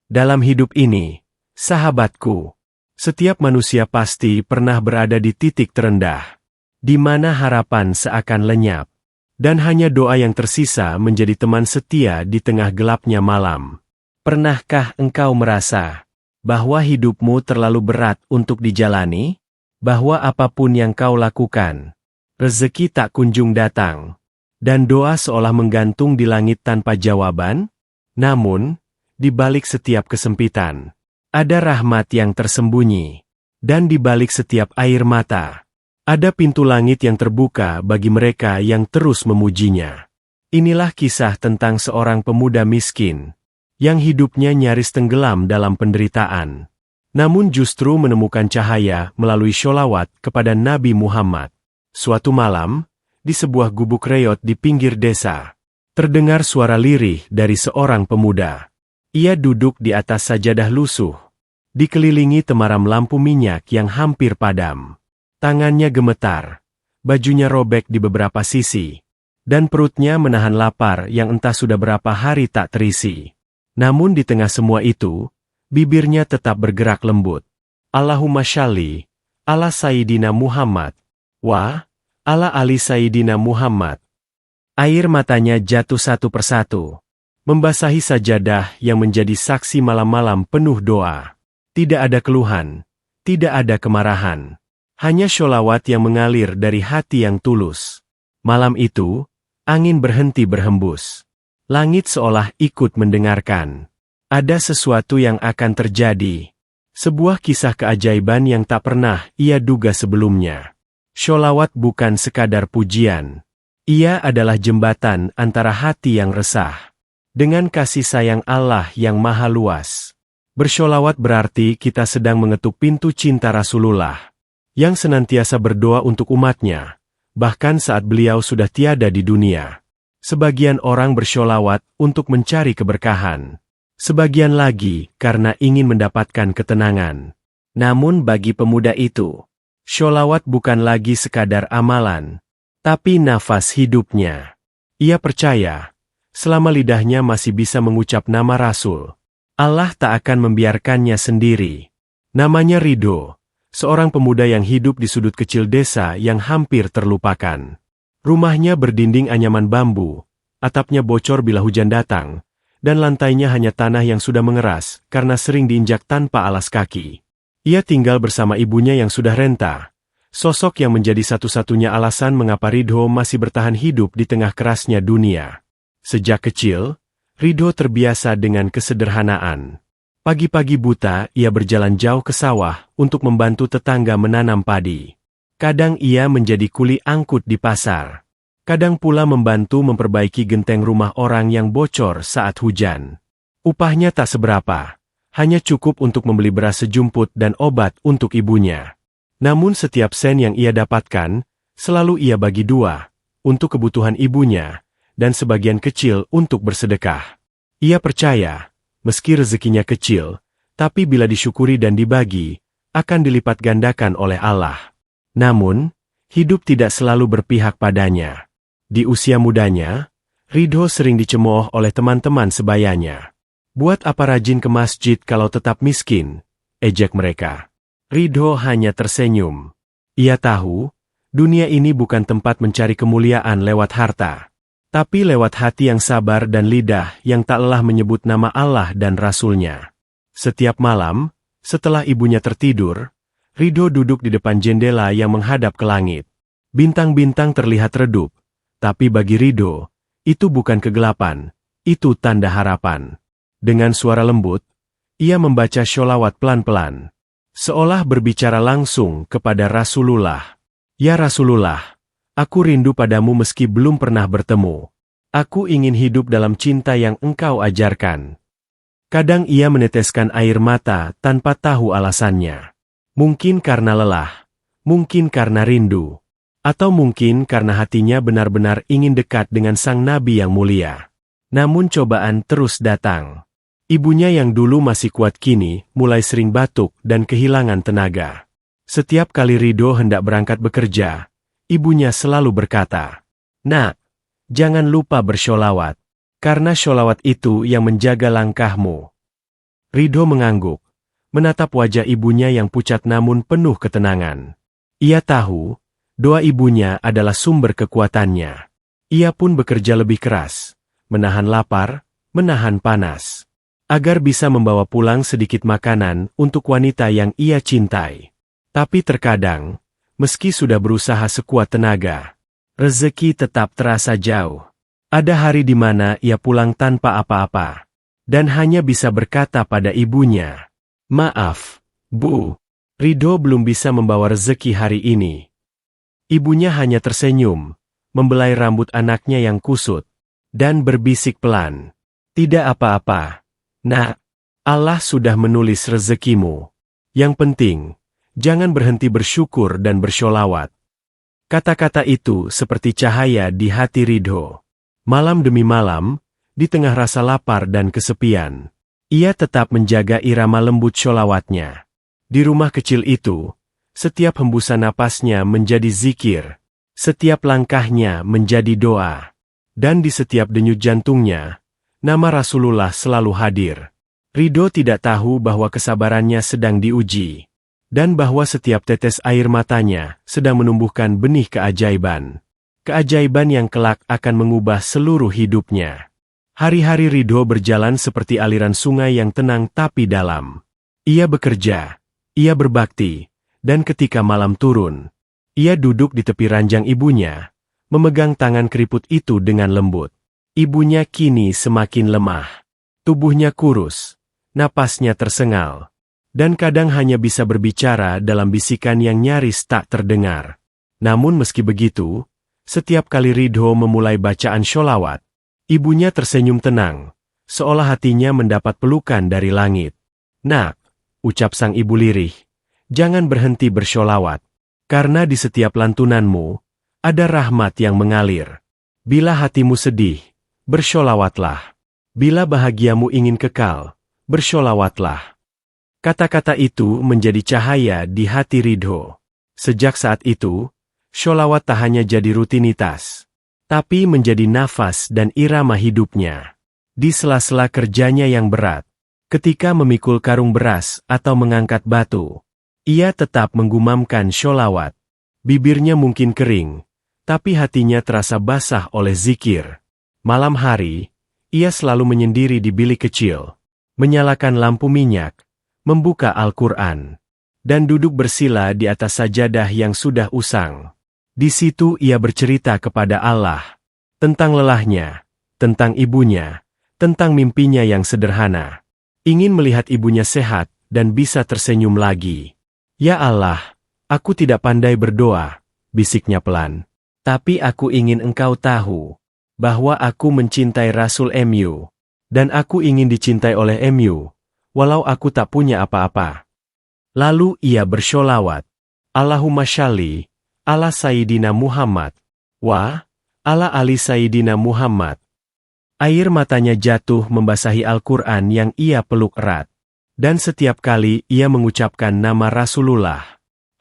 Dalam hidup ini, sahabatku, setiap manusia pasti pernah berada di titik terendah, di mana harapan seakan lenyap, dan hanya doa yang tersisa menjadi teman setia di tengah gelapnya malam. Pernahkah engkau merasa bahwa hidupmu terlalu berat untuk dijalani? Bahwa apapun yang kau lakukan, rezeki tak kunjung datang, dan doa seolah menggantung di langit tanpa jawaban? Namun, di balik setiap kesempitan, ada rahmat yang tersembunyi. Dan di balik setiap air mata, ada pintu langit yang terbuka bagi mereka yang terus memujinya. Inilah kisah tentang seorang pemuda miskin, yang hidupnya nyaris tenggelam dalam penderitaan. Namun justru menemukan cahaya melalui sholawat kepada Nabi Muhammad. Suatu malam, di sebuah gubuk reot di pinggir desa, terdengar suara lirih dari seorang pemuda. Ia duduk di atas sajadah lusuh, dikelilingi temaram lampu minyak yang hampir padam. Tangannya gemetar, bajunya robek di beberapa sisi, dan perutnya menahan lapar yang entah sudah berapa hari tak terisi. Namun di tengah semua itu, bibirnya tetap bergerak lembut. Allahumma shalli ala Sayyidina Muhammad, wa ala ali Sayyidina Muhammad. Air matanya jatuh satu persatu, membasahi sajadah yang menjadi saksi malam-malam penuh doa. Tidak ada keluhan, tidak ada kemarahan. Hanya sholawat yang mengalir dari hati yang tulus. Malam itu, angin berhenti berhembus. Langit seolah ikut mendengarkan. Ada sesuatu yang akan terjadi. Sebuah kisah keajaiban yang tak pernah ia duga sebelumnya. Sholawat bukan sekadar pujian. Ia adalah jembatan antara hati yang resah dengan kasih sayang Allah yang maha luas. Bersholawat berarti kita sedang mengetuk pintu cinta Rasulullah, yang senantiasa berdoa untuk umatnya, bahkan saat beliau sudah tiada di dunia. Sebagian orang bersholawat untuk mencari keberkahan. Sebagian lagi karena ingin mendapatkan ketenangan. Namun bagi pemuda itu, sholawat bukan lagi sekadar amalan, tapi nafas hidupnya. Ia percaya, selama lidahnya masih bisa mengucap nama Rasul, Allah tak akan membiarkannya sendiri. Namanya Ridho, seorang pemuda yang hidup di sudut kecil desa yang hampir terlupakan. Rumahnya berdinding anyaman bambu, atapnya bocor bila hujan datang, dan lantainya hanya tanah yang sudah mengeras karena sering diinjak tanpa alas kaki. Ia tinggal bersama ibunya yang sudah renta, sosok yang menjadi satu-satunya alasan mengapa Ridho masih bertahan hidup di tengah kerasnya dunia. Sejak kecil, Ridho terbiasa dengan kesederhanaan. Pagi-pagi buta, ia berjalan jauh ke sawah untuk membantu tetangga menanam padi. Kadang ia menjadi kuli angkut di pasar. Kadang pula membantu memperbaiki genteng rumah orang yang bocor saat hujan. Upahnya tak seberapa, hanya cukup untuk membeli beras sejumput dan obat untuk ibunya. Namun setiap sen yang ia dapatkan, selalu ia bagi dua, untuk kebutuhan ibunya, dan sebagian kecil untuk bersedekah. Ia percaya, meski rezekinya kecil, tapi bila disyukuri dan dibagi, akan dilipat gandakan oleh Allah. Namun, hidup tidak selalu berpihak padanya. Di usia mudanya, Ridho sering dicemooh oleh teman-teman sebayanya. Buat apa rajin ke masjid kalau tetap miskin? Ejek mereka. Ridho hanya tersenyum. Ia tahu, dunia ini bukan tempat mencari kemuliaan lewat harta, tapi lewat hati yang sabar dan lidah yang tak lelah menyebut nama Allah dan Rasul-Nya. Setiap malam, setelah ibunya tertidur, Ridho duduk di depan jendela yang menghadap ke langit. Bintang-bintang terlihat redup, tapi bagi Ridho, itu bukan kegelapan, itu tanda harapan. Dengan suara lembut, ia membaca sholawat pelan-pelan, seolah berbicara langsung kepada Rasulullah. Ya Rasulullah, aku rindu padamu meski belum pernah bertemu. Aku ingin hidup dalam cinta yang engkau ajarkan. Kadang ia meneteskan air mata tanpa tahu alasannya. Mungkin karena lelah, mungkin karena rindu, atau mungkin karena hatinya benar-benar ingin dekat dengan sang Nabi yang mulia. Namun cobaan terus datang. Ibunya yang dulu masih kuat kini mulai sering batuk dan kehilangan tenaga. Setiap kali Ridho hendak berangkat bekerja, ibunya selalu berkata, "Nak, jangan lupa bersholawat, karena sholawat itu yang menjaga langkahmu." Ridho mengangguk, menatap wajah ibunya yang pucat namun penuh ketenangan. Ia tahu, doa ibunya adalah sumber kekuatannya. Ia pun bekerja lebih keras, menahan lapar, menahan panas, agar bisa membawa pulang sedikit makanan untuk wanita yang ia cintai. Tapi terkadang, meski sudah berusaha sekuat tenaga, rezeki tetap terasa jauh. Ada hari di mana ia pulang tanpa apa-apa, dan hanya bisa berkata pada ibunya, "Maaf, Bu, Ridho belum bisa membawa rezeki hari ini." Ibunya hanya tersenyum, membelai rambut anaknya yang kusut, dan berbisik pelan, "Tidak apa-apa, Nak. Allah sudah menulis rezekimu. Yang penting, jangan berhenti bersyukur dan bersholawat." Kata-kata itu seperti cahaya di hati Ridho. Malam demi malam, di tengah rasa lapar dan kesepian, ia tetap menjaga irama lembut sholawatnya. Di rumah kecil itu, setiap hembusan napasnya menjadi zikir, setiap langkahnya menjadi doa, dan di setiap denyut jantungnya, nama Rasulullah selalu hadir. Ridho tidak tahu bahwa kesabarannya sedang diuji, dan bahwa setiap tetes air matanya sedang menumbuhkan benih keajaiban. Keajaiban yang kelak akan mengubah seluruh hidupnya. Hari-hari Ridho berjalan seperti aliran sungai yang tenang tapi dalam. Ia bekerja, ia berbakti, dan ketika malam turun, ia duduk di tepi ranjang ibunya, memegang tangan keriput itu dengan lembut. Ibunya kini semakin lemah. Tubuhnya kurus, napasnya tersengal, dan kadang hanya bisa berbicara dalam bisikan yang nyaris tak terdengar. Namun meski begitu, setiap kali Ridho memulai bacaan sholawat, ibunya tersenyum tenang, seolah hatinya mendapat pelukan dari langit. "Nak," ucap sang ibu lirih, "jangan berhenti bersholawat, karena di setiap lantunanmu, ada rahmat yang mengalir. Bila hatimu sedih, bersholawatlah. Bila bahagiamu ingin kekal, bersholawatlah." Kata-kata itu menjadi cahaya di hati Ridho. Sejak saat itu, sholawat tak hanya jadi rutinitas, tapi menjadi nafas dan irama hidupnya. Di sela-sela kerjanya yang berat, ketika memikul karung beras atau mengangkat batu, ia tetap menggumamkan sholawat. Bibirnya mungkin kering, tapi hatinya terasa basah oleh zikir. Malam hari, ia selalu menyendiri di bilik kecil, menyalakan lampu minyak, membuka Al-Quran, dan duduk bersila di atas sajadah yang sudah usang. Di situ ia bercerita kepada Allah, tentang lelahnya, tentang ibunya, tentang mimpinya yang sederhana. Ingin melihat ibunya sehat dan bisa tersenyum lagi. "Ya Allah, aku tidak pandai berdoa," bisiknya pelan. "Tapi aku ingin engkau tahu, bahwa aku mencintai Rasul MU, dan aku ingin dicintai oleh MU, walau aku tak punya apa-apa." Lalu ia bersholawat, "Allahumma shalli ala Sayyidina Muhammad, wa ala ali Sayyidina Muhammad." Air matanya jatuh membasahi Al-Quran yang ia peluk erat. Dan setiap kali ia mengucapkan nama Rasulullah,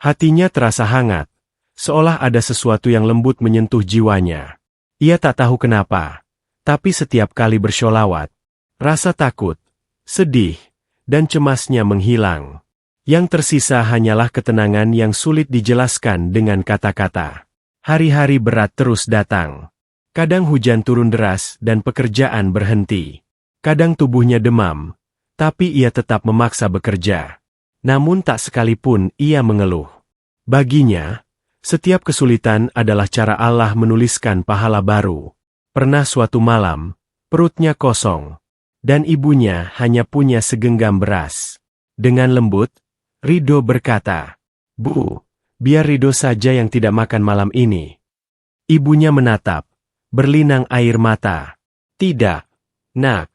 hatinya terasa hangat, seolah ada sesuatu yang lembut menyentuh jiwanya. Ia tak tahu kenapa, tapi setiap kali bersholawat, rasa takut, sedih, dan cemasnya menghilang. Yang tersisa hanyalah ketenangan yang sulit dijelaskan dengan kata-kata. Hari-hari berat terus datang. Kadang hujan turun deras dan pekerjaan berhenti. Kadang tubuhnya demam, tapi ia tetap memaksa bekerja. Namun tak sekalipun ia mengeluh. Baginya, setiap kesulitan adalah cara Allah menuliskan pahala baru. Pernah suatu malam, perutnya kosong, dan ibunya hanya punya segenggam beras. Dengan lembut, Ridho berkata, "Bu, biar Ridho saja yang tidak makan malam ini." Ibunya menatap, berlinang air mata. "Tidak, Nak,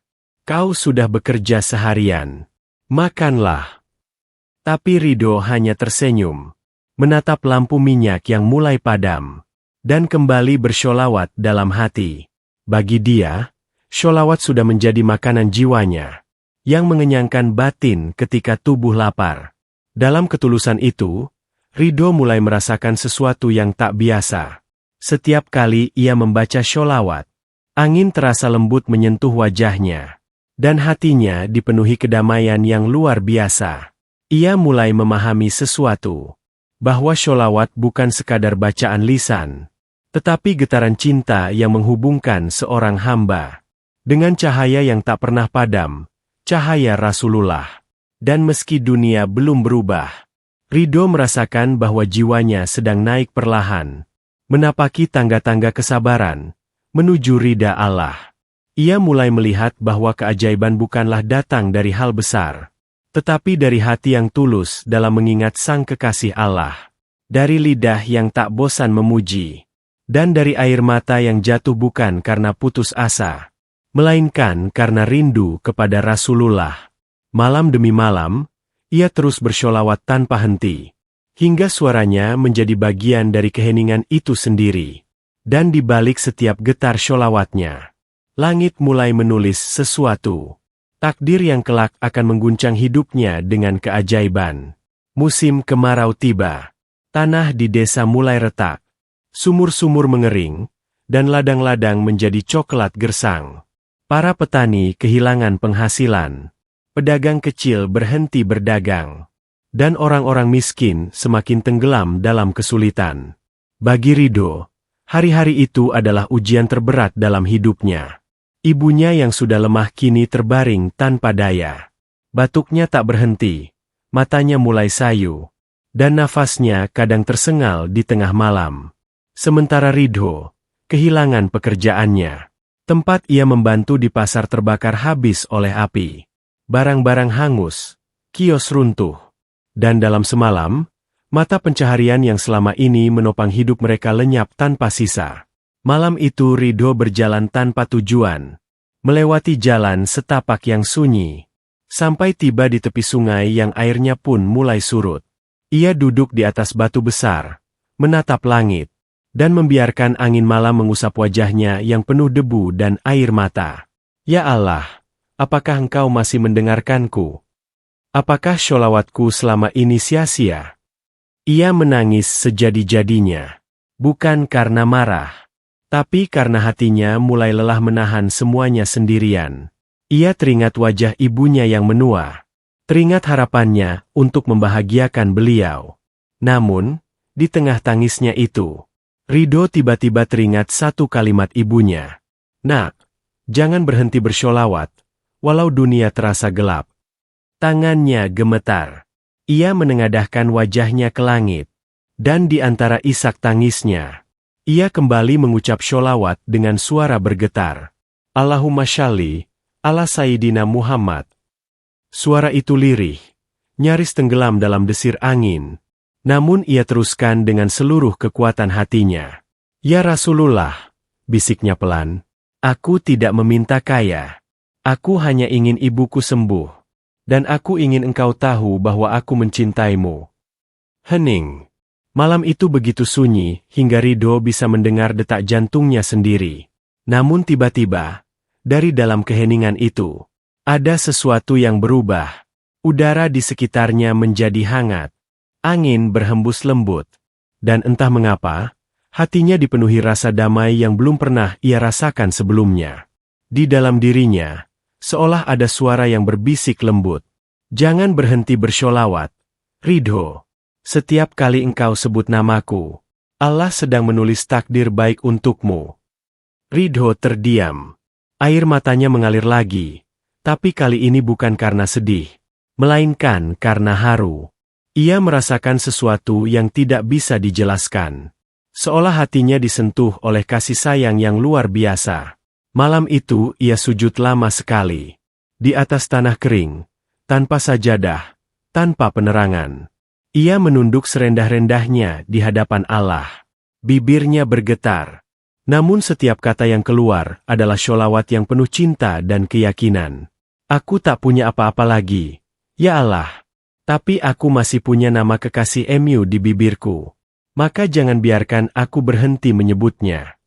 kau sudah bekerja seharian. Makanlah." Tapi Ridho hanya tersenyum, menatap lampu minyak yang mulai padam, dan kembali bersholawat dalam hati. Bagi dia, sholawat sudah menjadi makanan jiwanya, yang mengenyangkan batin ketika tubuh lapar. Dalam ketulusan itu, Ridho mulai merasakan sesuatu yang tak biasa. Setiap kali ia membaca sholawat, angin terasa lembut menyentuh wajahnya. dan hatinya dipenuhi kedamaian yang luar biasa. Ia mulai memahami sesuatu, bahwa sholawat bukan sekadar bacaan lisan, tetapi getaran cinta yang menghubungkan seorang hamba dengan cahaya yang tak pernah padam, cahaya Rasulullah. Dan meski dunia belum berubah, Ridho merasakan bahwa jiwanya sedang naik perlahan, menapaki tangga-tangga kesabaran, menuju ridha Allah. Ia mulai melihat bahwa keajaiban bukanlah datang dari hal besar, tetapi dari hati yang tulus dalam mengingat Sang Kekasih Allah, dari lidah yang tak bosan memuji, dan dari air mata yang jatuh bukan karena putus asa, melainkan karena rindu kepada Rasulullah. Malam demi malam, ia terus bersholawat tanpa henti, hingga suaranya menjadi bagian dari keheningan itu sendiri. Dan di balik setiap getar sholawatnya, langit mulai menulis sesuatu. Takdir yang kelak akan mengguncang hidupnya dengan keajaiban. Musim kemarau tiba. Tanah di desa mulai retak. Sumur-sumur mengering, dan ladang-ladang menjadi coklat gersang. Para petani kehilangan penghasilan. Pedagang kecil berhenti berdagang. Dan orang-orang miskin semakin tenggelam dalam kesulitan. Bagi Ridho, hari-hari itu adalah ujian terberat dalam hidupnya. Ibunya yang sudah lemah kini terbaring tanpa daya. Batuknya tak berhenti, matanya mulai sayu, dan nafasnya kadang tersengal di tengah malam. Sementara Ridho kehilangan pekerjaannya. Tempat ia membantu di pasar terbakar habis oleh api. Barang-barang hangus, kios runtuh. Dan dalam semalam, mata pencaharian yang selama ini menopang hidup mereka lenyap tanpa sisa. Malam itu Ridho berjalan tanpa tujuan, melewati jalan setapak yang sunyi, sampai tiba di tepi sungai yang airnya pun mulai surut. Ia duduk di atas batu besar, menatap langit, dan membiarkan angin malam mengusap wajahnya yang penuh debu dan air mata. Ya Allah, apakah Engkau masih mendengarkanku? Apakah sholawatku selama ini sia-sia? Ia menangis sejadi-jadinya, bukan karena marah, tapi karena hatinya mulai lelah menahan semuanya sendirian. Ia teringat wajah ibunya yang menua, teringat harapannya untuk membahagiakan beliau. Namun, di tengah tangisnya itu, Ridho tiba-tiba teringat satu kalimat ibunya. Nak, jangan berhenti bersholawat, walau dunia terasa gelap. Tangannya gemetar. Ia menengadahkan wajahnya ke langit, dan di antara isak tangisnya, ia kembali mengucap sholawat dengan suara bergetar. Allahumma shalli ala Sayyidina Muhammad. Suara itu lirih, nyaris tenggelam dalam desir angin. Namun ia teruskan dengan seluruh kekuatan hatinya. Ya Rasulullah, bisiknya pelan. Aku tidak meminta kaya. Aku hanya ingin ibuku sembuh. Dan aku ingin engkau tahu bahwa aku mencintaimu. Hening. Malam itu begitu sunyi, hingga Ridho bisa mendengar detak jantungnya sendiri. Namun tiba-tiba, dari dalam keheningan itu, ada sesuatu yang berubah. Udara di sekitarnya menjadi hangat. Angin berhembus lembut. Dan entah mengapa, hatinya dipenuhi rasa damai yang belum pernah ia rasakan sebelumnya. Di dalam dirinya, seolah ada suara yang berbisik lembut. Jangan berhenti bersholawat, Ridho. Setiap kali engkau sebut namaku, Allah sedang menulis takdir baik untukmu. Ridho terdiam. Air matanya mengalir lagi, tapi kali ini bukan karena sedih, melainkan karena haru. Ia merasakan sesuatu yang tidak bisa dijelaskan. Seolah hatinya disentuh oleh kasih sayang yang luar biasa. Malam itu ia sujud lama sekali. Di atas tanah kering, tanpa sajadah, tanpa penerangan. Ia menunduk serendah-rendahnya di hadapan Allah. Bibirnya bergetar. Namun setiap kata yang keluar adalah sholawat yang penuh cinta dan keyakinan. Aku tak punya apa-apa lagi, ya Allah. Tapi aku masih punya nama kekasih Mu di bibirku. Maka jangan biarkan aku berhenti menyebutnya.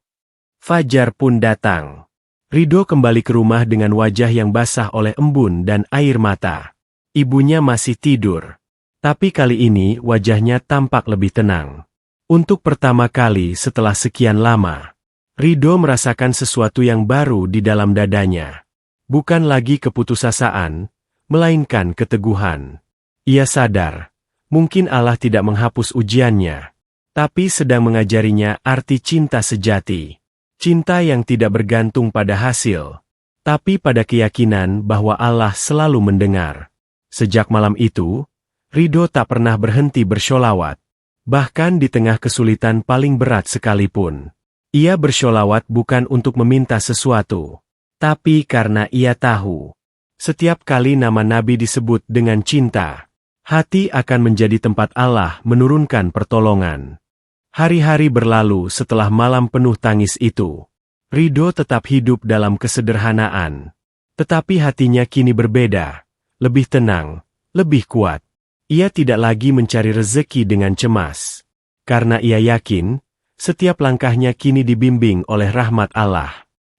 Fajar pun datang. Ridho kembali ke rumah dengan wajah yang basah oleh embun dan air mata. Ibunya masih tidur. Tapi kali ini wajahnya tampak lebih tenang. Untuk pertama kali setelah sekian lama, Ridho merasakan sesuatu yang baru di dalam dadanya. Bukan lagi keputusasaan, melainkan keteguhan. Ia sadar, mungkin Allah tidak menghapus ujiannya, tapi sedang mengajarinya arti cinta sejati. Cinta yang tidak bergantung pada hasil, tapi pada keyakinan bahwa Allah selalu mendengar. Sejak malam itu, Ridho tak pernah berhenti bersholawat. Bahkan di tengah kesulitan paling berat sekalipun. Ia bersholawat bukan untuk meminta sesuatu, tapi karena ia tahu, setiap kali nama Nabi disebut dengan cinta, hati akan menjadi tempat Allah menurunkan pertolongan. Hari-hari berlalu setelah malam penuh tangis itu. Ridho tetap hidup dalam kesederhanaan. Tetapi hatinya kini berbeda, lebih tenang, lebih kuat. Ia tidak lagi mencari rezeki dengan cemas. Karena ia yakin, setiap langkahnya kini dibimbing oleh rahmat Allah.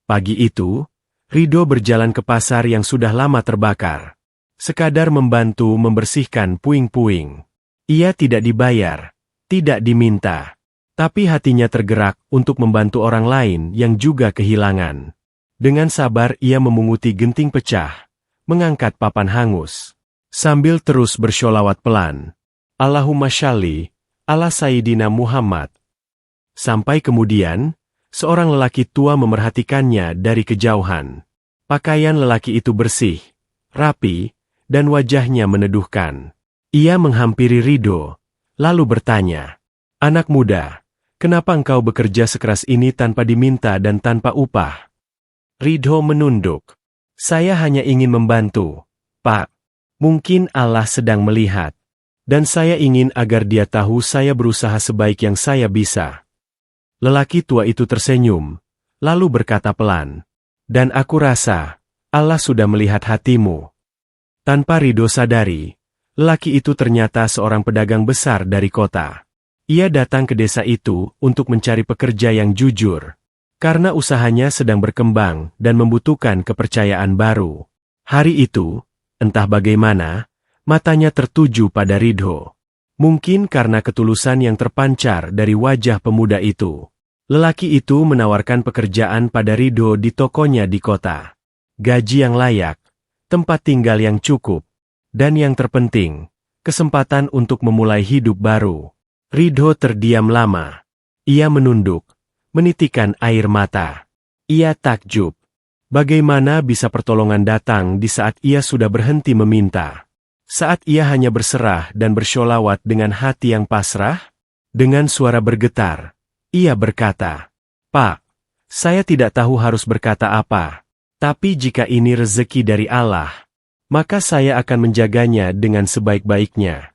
Pagi itu, Ridho berjalan ke pasar yang sudah lama terbakar. Sekadar membantu membersihkan puing-puing. Ia tidak dibayar, tidak diminta. Tapi hatinya tergerak untuk membantu orang lain yang juga kehilangan. Dengan sabar ia memunguti genting pecah, mengangkat papan hangus, sambil terus bersholawat pelan. Allahumma shalli ala Sayyidina Muhammad. Sampai kemudian, seorang lelaki tua memerhatikannya dari kejauhan. Pakaian lelaki itu bersih, rapi, dan wajahnya meneduhkan. Ia menghampiri Ridho, lalu bertanya, "Anak muda, kenapa engkau bekerja sekeras ini tanpa diminta dan tanpa upah?" Ridho menunduk. "Saya hanya ingin membantu, Pak. Mungkin Allah sedang melihat. Dan saya ingin agar Dia tahu saya berusaha sebaik yang saya bisa." Lelaki tua itu tersenyum, lalu berkata pelan, "Dan aku rasa, Allah sudah melihat hatimu." Tanpa Ridho sadari, lelaki itu ternyata seorang pedagang besar dari kota. Ia datang ke desa itu untuk mencari pekerja yang jujur, karena usahanya sedang berkembang dan membutuhkan kepercayaan baru. Hari itu, entah bagaimana, matanya tertuju pada Ridho. Mungkin karena ketulusan yang terpancar dari wajah pemuda itu. Lelaki itu menawarkan pekerjaan pada Ridho di tokonya di kota. Gaji yang layak, tempat tinggal yang cukup, dan yang terpenting, kesempatan untuk memulai hidup baru. Ridho terdiam lama. Ia menunduk, menitikkan air mata. Ia takjub. Bagaimana bisa pertolongan datang di saat ia sudah berhenti meminta? Saat ia hanya berserah dan bersholawat dengan hati yang pasrah? Dengan suara bergetar, ia berkata, "Pak, saya tidak tahu harus berkata apa. Tapi jika ini rezeki dari Allah, maka saya akan menjaganya dengan sebaik-baiknya."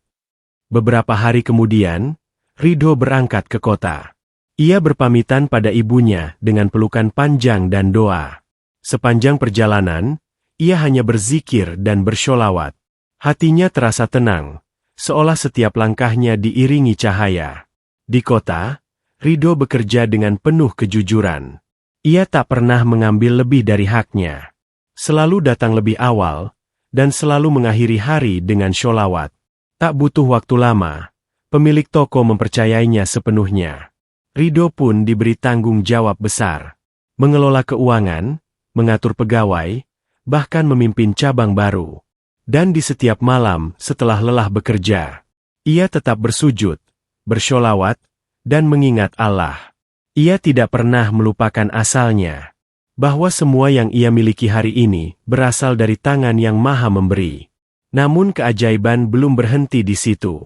Beberapa hari kemudian, Ridho berangkat ke kota. Ia berpamitan pada ibunya dengan pelukan panjang dan doa. Sepanjang perjalanan, ia hanya berzikir dan bersholawat. Hatinya terasa tenang, seolah setiap langkahnya diiringi cahaya. Di kota, Ridho bekerja dengan penuh kejujuran. Ia tak pernah mengambil lebih dari haknya. Selalu datang lebih awal, dan selalu mengakhiri hari dengan sholawat. Tak butuh waktu lama, pemilik toko mempercayainya sepenuhnya. Ridho pun diberi tanggung jawab besar. Mengelola keuangan, mengatur pegawai, bahkan memimpin cabang baru. Dan di setiap malam setelah lelah bekerja, ia tetap bersujud, bersholawat, dan mengingat Allah. Ia tidak pernah melupakan asalnya, bahwa semua yang ia miliki hari ini berasal dari tangan yang Maha Memberi. Namun keajaiban belum berhenti di situ.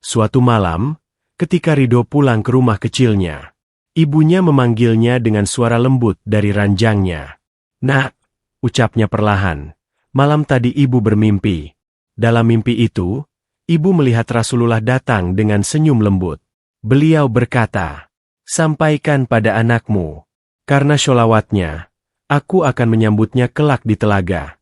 Suatu malam, ketika Ridho pulang ke rumah kecilnya, ibunya memanggilnya dengan suara lembut dari ranjangnya. "Nak," ucapnya perlahan, "malam tadi ibu bermimpi." Dalam mimpi itu, ibu melihat Rasulullah datang dengan senyum lembut. Beliau berkata, "Sampaikan pada anakmu, karena sholawatnya, aku akan menyambutnya kelak di telaga."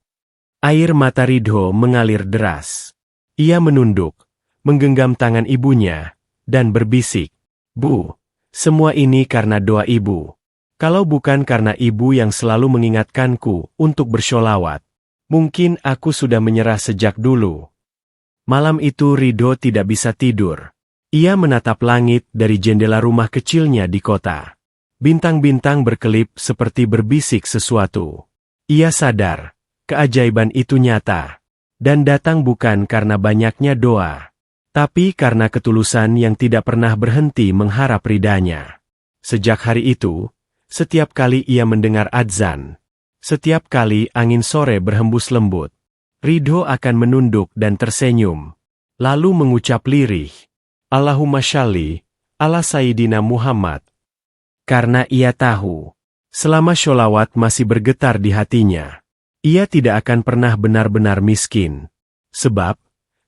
Air mata Ridho mengalir deras. Ia menunduk, menggenggam tangan ibunya, dan berbisik, "Bu, semua ini karena doa ibu. Kalau bukan karena ibu yang selalu mengingatkanku untuk bersholawat, mungkin aku sudah menyerah sejak dulu." Malam itu Ridho tidak bisa tidur. Ia menatap langit dari jendela rumah kecilnya di kota. Bintang-bintang berkelip seperti berbisik sesuatu. Ia sadar, keajaiban itu nyata. Dan datang bukan karena banyaknya doa, tapi karena ketulusan yang tidak pernah berhenti mengharap ridanya. Sejak hari itu, setiap kali ia mendengar adzan, setiap kali angin sore berhembus lembut, Ridho akan menunduk dan tersenyum, lalu mengucap lirih, Allahumma shalli ala Sayyidina Muhammad. Karena ia tahu, selama sholawat masih bergetar di hatinya, ia tidak akan pernah benar-benar miskin. Sebab,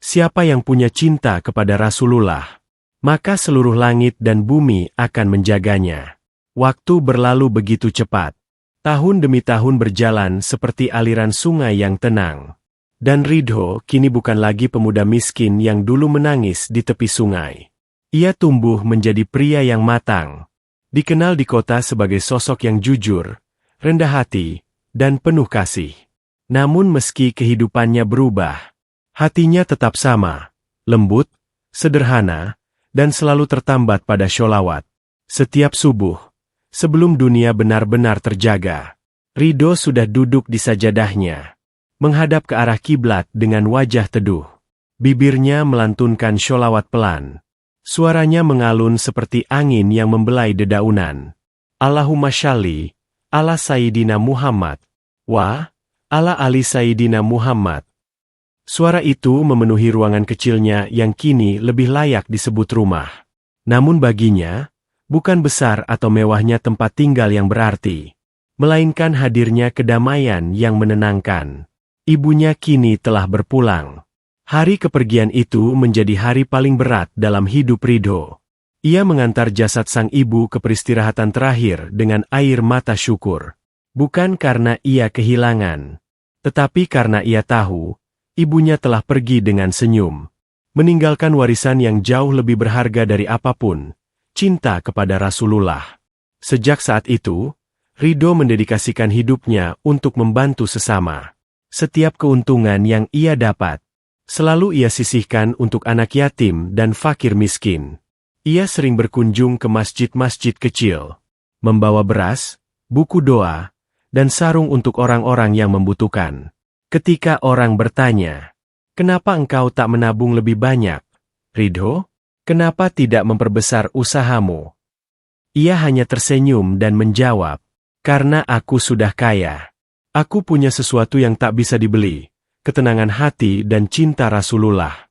siapa yang punya cinta kepada Rasulullah, maka seluruh langit dan bumi akan menjaganya. Waktu berlalu begitu cepat. Tahun demi tahun berjalan seperti aliran sungai yang tenang. Dan Ridho kini bukan lagi pemuda miskin yang dulu menangis di tepi sungai. Ia tumbuh menjadi pria yang matang. Dikenal di kota sebagai sosok yang jujur, rendah hati, dan penuh kasih. Namun meski kehidupannya berubah, hatinya tetap sama, lembut, sederhana, dan selalu tertambat pada sholawat. Setiap subuh, sebelum dunia benar-benar terjaga, Ridho sudah duduk di sajadahnya, menghadap ke arah kiblat dengan wajah teduh. Bibirnya melantunkan sholawat pelan. Suaranya mengalun seperti angin yang membelai dedaunan. Allahumma shalli ala Sayyidina Muhammad wa ala ali Sayyidina Muhammad. Suara itu memenuhi ruangan kecilnya yang kini lebih layak disebut rumah. Namun baginya, bukan besar atau mewahnya tempat tinggal yang berarti, melainkan hadirnya kedamaian yang menenangkan. Ibunya kini telah berpulang. Hari kepergian itu menjadi hari paling berat dalam hidup Ridho. Ia mengantar jasad sang ibu ke peristirahatan terakhir dengan air mata syukur. Bukan karena ia kehilangan, tetapi karena ia tahu, ibunya telah pergi dengan senyum, meninggalkan warisan yang jauh lebih berharga dari apapun, cinta kepada Rasulullah. Sejak saat itu, Ridho mendedikasikan hidupnya untuk membantu sesama. Setiap keuntungan yang ia dapat, selalu ia sisihkan untuk anak yatim dan fakir miskin. Ia sering berkunjung ke masjid-masjid kecil, membawa beras, buku doa, dan sarung untuk orang-orang yang membutuhkan. Ketika orang bertanya, "Kenapa engkau tak menabung lebih banyak, Ridho? Kenapa tidak memperbesar usahamu?" Ia hanya tersenyum dan menjawab, "Karena aku sudah kaya. Aku punya sesuatu yang tak bisa dibeli, ketenangan hati dan cinta Rasulullah."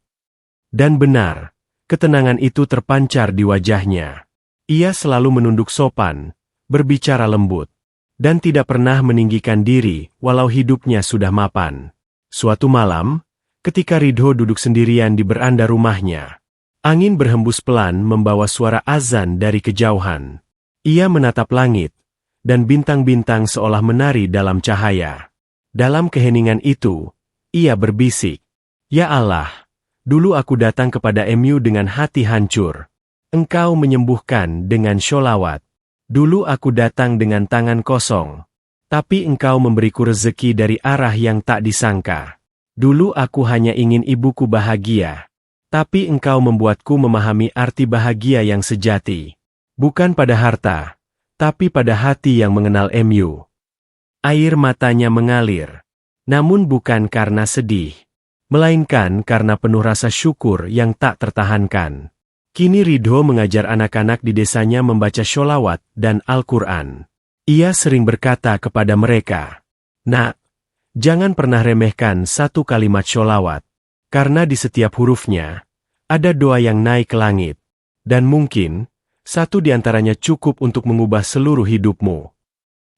Dan benar, ketenangan itu terpancar di wajahnya. Ia selalu menunduk sopan, berbicara lembut, dan tidak pernah meninggikan diri walau hidupnya sudah mapan. Suatu malam, ketika Ridho duduk sendirian di beranda rumahnya, angin berhembus pelan membawa suara azan dari kejauhan. Ia menatap langit, dan bintang-bintang seolah menari dalam cahaya. Dalam keheningan itu, ia berbisik, "Ya Allah, dulu aku datang kepada MU dengan hati hancur. Engkau menyembuhkan dengan sholawat. Dulu aku datang dengan tangan kosong, tapi engkau memberiku rezeki dari arah yang tak disangka. Dulu aku hanya ingin ibuku bahagia, tapi engkau membuatku memahami arti bahagia yang sejati. Bukan pada harta, tapi pada hati yang mengenal MU." Air matanya mengalir, namun bukan karena sedih, melainkan karena penuh rasa syukur yang tak tertahankan. Kini Ridho mengajar anak-anak di desanya membaca sholawat dan Al-Quran. Ia sering berkata kepada mereka, "Nak, jangan pernah remehkan satu kalimat sholawat, karena di setiap hurufnya, ada doa yang naik ke langit, dan mungkin, satu di antaranya cukup untuk mengubah seluruh hidupmu."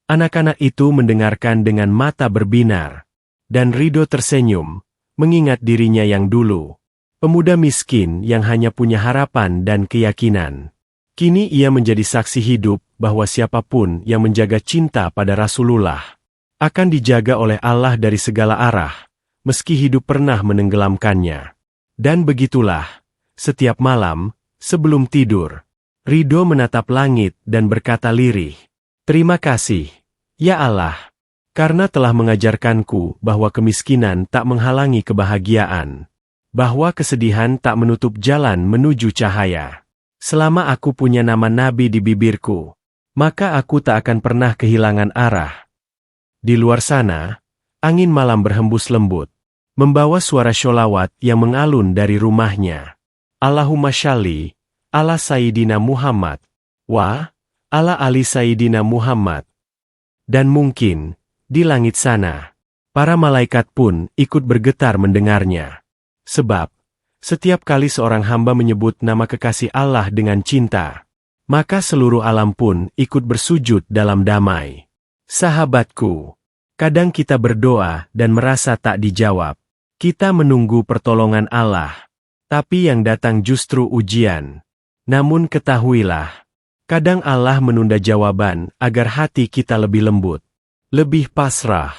Anak-anak itu mendengarkan dengan mata berbinar, dan Ridho tersenyum, mengingat dirinya yang dulu, pemuda miskin yang hanya punya harapan dan keyakinan. Kini ia menjadi saksi hidup bahwa siapapun yang menjaga cinta pada Rasulullah, akan dijaga oleh Allah dari segala arah, meski hidup pernah menenggelamkannya. Dan begitulah, setiap malam, sebelum tidur, Ridho menatap langit dan berkata lirih, "Terima kasih, ya Allah, karena telah mengajarkanku bahwa kemiskinan tak menghalangi kebahagiaan, bahwa kesedihan tak menutup jalan menuju cahaya. Selama aku punya nama Nabi di bibirku, maka aku tak akan pernah kehilangan arah." Di luar sana, Angin malam berhembus lembut, membawa suara sholawat yang mengalun dari rumahnya. Allahumma shalli ala Sayyidina Muhammad wa ala ali Sayyidina Muhammad. Dan mungkin, di langit sana, para malaikat pun ikut bergetar mendengarnya. Sebab, setiap kali seorang hamba menyebut nama kekasih Allah dengan cinta, maka seluruh alam pun ikut bersujud dalam damai. Sahabatku, kadang kita berdoa dan merasa tak dijawab. Kita menunggu pertolongan Allah, tapi yang datang justru ujian. Namun ketahuilah, kadang Allah menunda jawaban agar hati kita lebih lembut, lebih pasrah,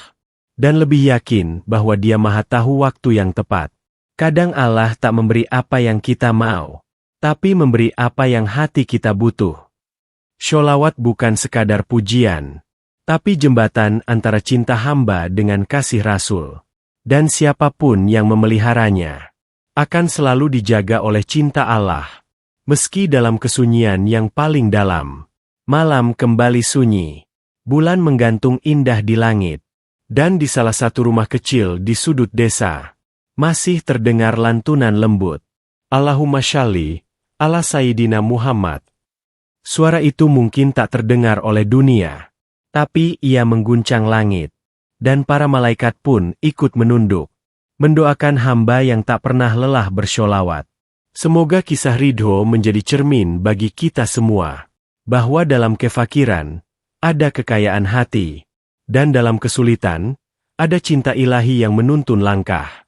dan lebih yakin bahwa Dia Maha Tahu waktu yang tepat. Kadang Allah tak memberi apa yang kita mau, tapi memberi apa yang hati kita butuh. Sholawat bukan sekadar pujian, tapi jembatan antara cinta hamba dengan kasih Rasul. Dan siapapun yang memeliharanya, akan selalu dijaga oleh cinta Allah. Meski dalam kesunyian yang paling dalam, malam kembali sunyi, bulan menggantung indah di langit, dan di salah satu rumah kecil di sudut desa, masih terdengar lantunan lembut. Allahumma shalli ala Sayyidina Muhammad. Suara itu mungkin tak terdengar oleh dunia, tapi ia mengguncang langit, dan para malaikat pun ikut menunduk, mendoakan hamba yang tak pernah lelah bersholawat. Semoga kisah Ridho menjadi cermin bagi kita semua, bahwa dalam kefakiran, ada kekayaan hati, dan dalam kesulitan, ada cinta ilahi yang menuntun langkah.